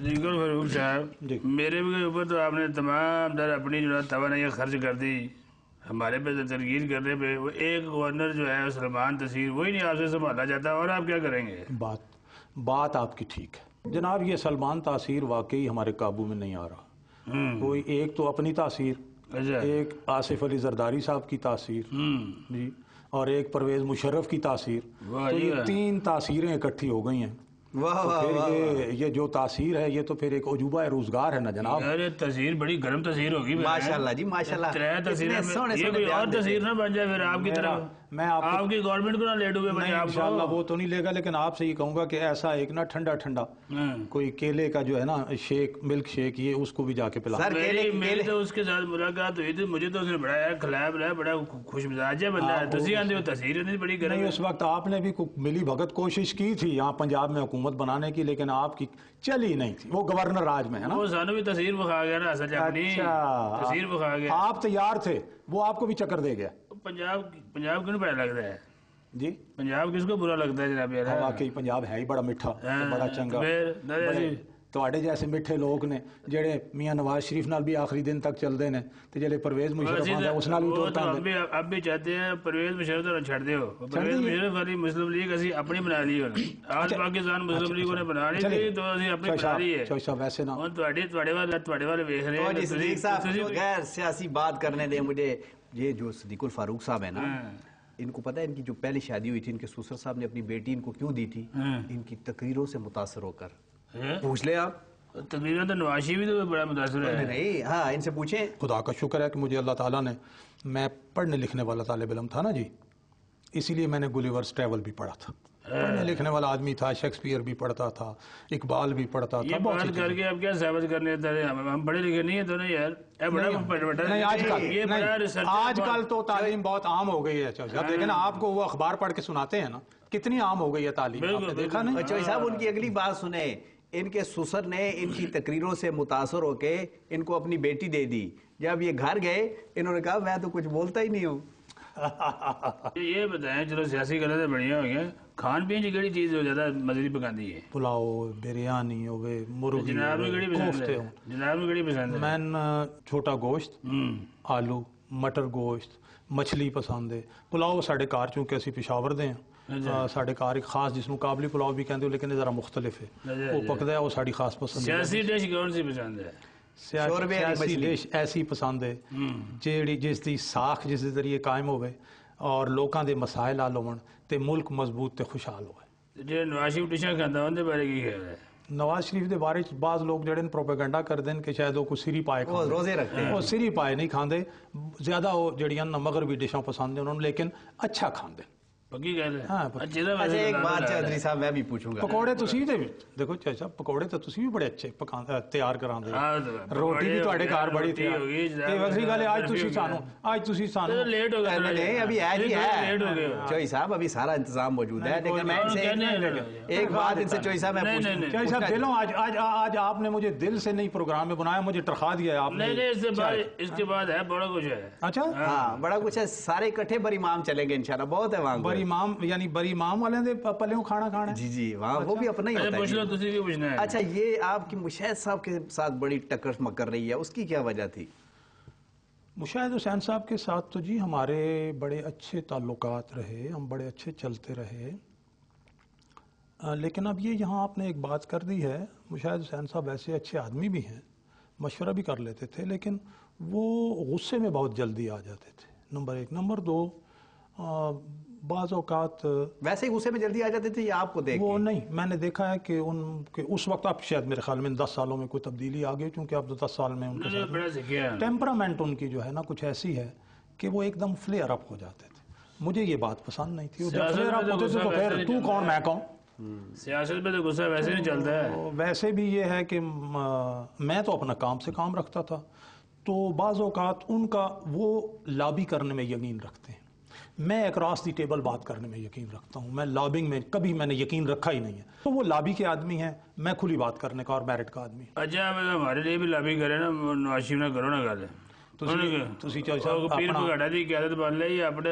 صدیق الفاروق صاحب میرے بھی اوپر تو آپ نے تمام در اپنی جو ہے توانائی خرچ کر دی، ہمارے پہ تنقید کرنے پہ وہ ایک گورنر جو ہے سلمان تصیر وہی نہیں آپ سے سنبھالا جاتا، اور آپ کیا کریں گے؟ بات آپ کی ٹھیک ہے جناب، یہ سلمان تاثیر واقعی ہمارے قابو میں نہیں آ رہا۔ کوئی ایک تو اپنی تاثیر، ایک آصف علی زرداری صاحب کی تاثیر جی، اور ایک پرویز مشرف کی تاثیر، تو یہ تین تاثیریں اکٹھی ہو گئی ہیں۔ یہ جو تاثیر ہے یہ تو پھر ایک عجوبہ روزگار ہے نا جناب۔ ارے تاثیر بڑی گرم تاثیر ہوگی ماشاءاللہ جی ماشاءاللہ، یہ کوئی اور تاثیر نہ بن جائے پھر آپ کی طرف، میں آپ کی گورنمنٹ کو نہ لیٹ ہوئے بنے آپ کو۔ انشاءاللہ وہ تو نہیں لے گا، لیکن آپ سے یہ کہوں گا کہ ایسا ایک نا ٹھنڈا ٹھنڈا کوئی کیلے کا جو ہے نا شیک، ملک شیک، یہ اس کو بھی جا کے پلا۔ میری تو اس کے ساتھ ملاقات ہوئی تھی، مجھے تو اس نے بڑا کھلایا بلایا، بڑا خوش مزاج ہے بندہ، تصویر نہیں بڑی گرم۔ اس وقت آپ نے بھی ملی بھگت کوشش کی تھی یہاں پنجاب میں حکومت بنانے کی، لیکن آپ کی چلی نہیں تھی، وہ گورنر راج میں ہے نا، وہ سانو بھی تصویر بخا گیا نا، اصل اپنی تصویر بخا گیا۔ آپ تیار تھے، وہ آپ کو بھی چکر دے گیا۔ پنجاب کیوں نہیں بڑا لگتا ہے جی؟ پنجاب کس کو برا لگتا ہے جناب یار؟ واقعی پنجاب ہے ہی بڑا میٹھا، بڑا چنگا، تواڈے جیسے میٹھے لوگ نے جڑے میاں نواز شریف نال بھی آخری دن تک چلدے نے، تے جڑے پرویز مشرف آندا اس نال بھی ٹوٹا ہے۔ اب بھی چاہتے ہیں پرویز مشرف تو چھڑ دیو، پرویز مشرف والی مسلم لیگ اسی اپنی بنا لی ہے، آج پاکستان مسلم لیگ نے بنا لی تھی تو اسی اپنی بنا لی ہے۔ چوئی صاحب ویسے نہ اور تواڈے والے ویکھ رہے ہیں صدیق صاحب، غیر سیاسی بات کرنے دیں مجھے۔ یہ جو صدیق الفاروق صاحب ہیں نا، ان کو پتہ ہے ان کی جو پہلی شادی ہوئی تھی ان کے سسر صاحب نے اپنی بیٹی ان کو کیوں دی تھی؟ ان کی تقریروں سے متاثر ہو کر۔ پوچھ لیں آپ، تقریروں تو نواز شریف بھی تو بڑا متاثر ہے۔ نہیں ہاں، ان سے پوچھیں۔ خدا کا شکر ہے کہ مجھے اللہ تعالیٰ نے، میں پڑھنے لکھنے والا طالب علم تھا نا جی، اسی لیے میں نے گلیورز ٹریول بھی پڑھا تھا، پڑھنے لکھنے والا آدمی تھا، شیکسپیئر بھی پڑھتا تھا، اقبال بھی پڑھتا تھا۔ یہ بات کر کے اب کیا ثابت کرنے دیتا ہے؟ ہم پڑھے لکھے نہیں ہیں تو نہیں یار، آج کل تو تعلیم بہت عام ہو گئی ہے صاحب، دیکھیں نا آپ کو وہ اخبار پڑھ کے سناتے ہیں نا، کتنی عام ہو گئی ہے تعلیم، آپ نے دیکھا نہیں؟ چوئی صاحب ان کی اگلی بات سنیں، ان کے سسر نے ان کی تقریروں سے متاثر ہو کے ان کو اپنی بیٹی دے دی، جب یہ گھر گئے انہوں نے کہا میں تو کچھ بولتا ہی نہیں ہوں۔ یہ بتائیں، چلو سیاسی غلط ہے، بڑھیا ہو گیا، کھان پین کی کیڑی چیز زیادہ مزری پکاندی ہے؟ پلاؤ، بریانی ہوئے، مرغی، جناب میں کیڑی پسند ہے؟ جناب میں کیڑی پسند ہے؟ میں چھوٹا گوشت، آلو، مٹر گوشت، مچھلی پسند ہے۔ پلاؤ ساڑھے کار چونکہ اسی پشاور دے ہیں، ساڑھے کار ایک خاص جس کو قابلی پلاؤ بھی کہتے ہو، لیکن ذرا مختلف ہے، وہ پکدا ہے، وہ ساڑھی خاص پسند ہے۔ سیاسی ڈش کون سی پسند ہے؟ سیاسی ڈش ایسی پسند ہے جیڑی جس دی ساکھ جس دے ذریعے قائم ہوئے اور لوکاں دے مسائل حل ہون تے ملک مضبوط تے خوشحال ہوئے۔ جی نواز شریف ڈشاں کھاندا اون دے بارے کی خیال ہے؟ نواز شریف دے بارے بعض لوگ جڑے پروپیگنڈا کر دین کہ شاید وہ کوئی سری پائے کھاندے، روزے رکھتے ہیں، وہ سری پائے نہیں کھاندے، زیادہ وہ جڑیاں مغربی ڈشاں پسند ہیں انہوں نے، لیکن اچھا کھاندے۔ پکی گل ہے۔ اچھا ایک بات چودھری صاحب میں بھی پوچھوں گا، پکوڑے تسی دے دیکھو چاچا، پکوڑے تو تسی بھی بڑے اچھے تیار کراندے، روٹی بھی تواڈے گھر بڑی تیار تے وکری گل ہے۔ آج تسی سانو لیٹ ہو گئے، نہیں ابھی ہے جی ہے چوئی صاحب، ابھی سارا انتظام موجود ہے، لیکن میں ان سے ایک بات ان سے چوئی صاحب میں پوچھوں۔ چوئی صاحب دلوں آج آپ نے مجھے دل سے نہیں پروگرام میں بنایا، مجھے تنخواہ دیا ہے آپ نے۔ اس کے بعد ہے بڑا کچھ ہے۔ اچھا ہاں بڑا کچھ ہے، سارے اکٹھے بری امام چلیں گے انشاءاللہ، بہت ہے وہاں بری امام، یعنی بری امام والے دے پلیوں کھانا کھانا ہے؟ جی جی وہاں وہ بھی اپنا ہی ہوتا ہے۔ پوچھ لو تسی بھی پوچھنا ہے۔ اچھا یہ آپ کی مشاہد صاحب کے ساتھ بڑی ٹکر مکر رہی ہے، اس کی کیا وجہ تھی؟ مشاہد حسین صاحب کے ساتھ تو جی ہمارے بڑے اچھے تعلقات رہے، ہم بڑے اچھے چلتے رہے، لیکن اب یہ یہاں آپ نے ایک بات کر دی ہے، مشاہد حسین صاحب ایسے اچھے آدمی بھی ہیں، مشورہ بھی کر لیتے تھے، لیکن وہ غصے میں بہت جلدی آ جاتے تھے، نمبر ایک۔ نمبر دو، بعض اوقات ویسے ہی غصے میں جلدی آ جاتے تھے یا آپ کو دیکھ وہ نہیں، میں نے دیکھا ہے کہ ان کے اس وقت اب شاید میرے خیال میں 10 سالوں میں کوئی تبدیلی آ گئی، چونکہ اب 10 سال میں ان کے ساتھ ٹیمپرامنٹ ان کی جو ہے نا کچھ ایسی ہے کہ وہ ایک دم فلیئر اپ ہو جاتے تھے، مجھے یہ بات پسند نہیں تھی۔ جب فلیئر اپ ہوتے تھے تو پھر تو کون میں کون، سیاست میں تو غصہ ویسے نہیں چلتا ہے۔ ویسے بھی یہ ہے کہ میں تو اپنا کام سے کام رکھتا تھا، تو بعض اوقات ان کا وہ لابی کرنے میں یقین رکھتے ہیں، میں اکراس دی ٹیبل بات کرنے میں یقین رکھتا ہوں، میں لابنگ میں کبھی میں نے یقین رکھا ہی نہیں ہے، تو وہ لابی کے آدمی ہیں، میں کھلی بات کرنے کا اور میرٹ کا آدمی۔ اچھا ہمارے لیے بھی لابی کرے نا، نواز شریف نہ کرو نا گل، پیر پگاڑا دی قیادت بن لئی اپنے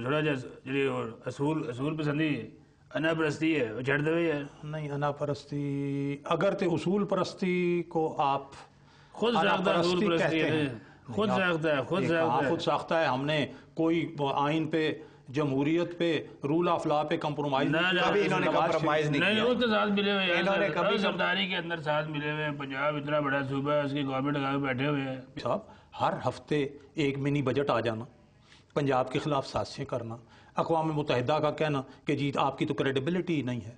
تھوڑا جہا جی اصول پسندی انا پرستی ہے وہ چھڑ دو یار. نہیں انا پرستی اگر تے اصول پرستی کو آپ خود ساختہ اصول پرستی ہے, خود ساختہ ہے, خود ساختہ ہے, خود ساختہ ہے. ہم نے کوئی آئین پہ, جمہوریت پہ, رول آف لا پہ کمپرومائز کبھی انہوں نے کمپرومائز نہیں نہیں, کیا. اس کے ساتھ ملے ہوئے انہوں نے کبھی سرداری کے اندر ساتھ ملے ہوئے ہیں. پنجاب اتنا بڑا صوبہ ہے, اس کی گورنمنٹ لگا کے بیٹھے ہوئے ہیں. صاحب ہر ہفتے ایک منی بجٹ آ جانا, پنجاب کے خلاف سازشیں کرنا, اقوام متحدہ کا کہنا کہ جی آپ کی تو کریڈیبلٹی نہیں ہے.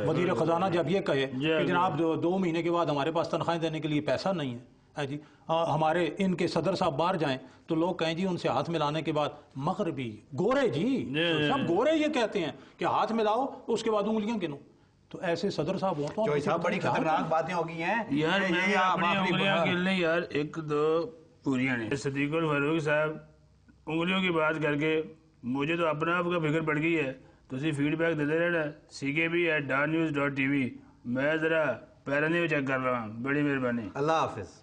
وزیر خزانہ جب یہ کہے کہ جناب 2 مہینے کے بعد ہمارے پاس تنخواہیں دینے کے لیے پیسہ نہیں ہے جی, ہمارے ان کے صدر صاحب باہر جائیں تو لوگ کہیں جی ان سے ہاتھ ملانے کے بعد مغربی گورے, جی سب گورے یہ کہتے ہیں کہ ہاتھ ملاؤ اس کے بعد انگلیاں گنو. تو ایسے صدر صاحب ہوتا جو صاحب بڑی خطرناک باتیں ہو گئی ہیں یار. میں اپنی انگلیاں گن لیں یار, 1-2 پوریاں نہیں. صدیق الفاروق صاحب انگلیوں کی بات کر کے مجھے تو اپنا آپ کا فکر پڑ گئی ہے. تسی فیڈ بیک دیتے رہنا. CKB@dannews.tv. میں ذرا پیرا نہیں چیک کر رہا ہوں. بڑی مہربانی. اللہ حافظ.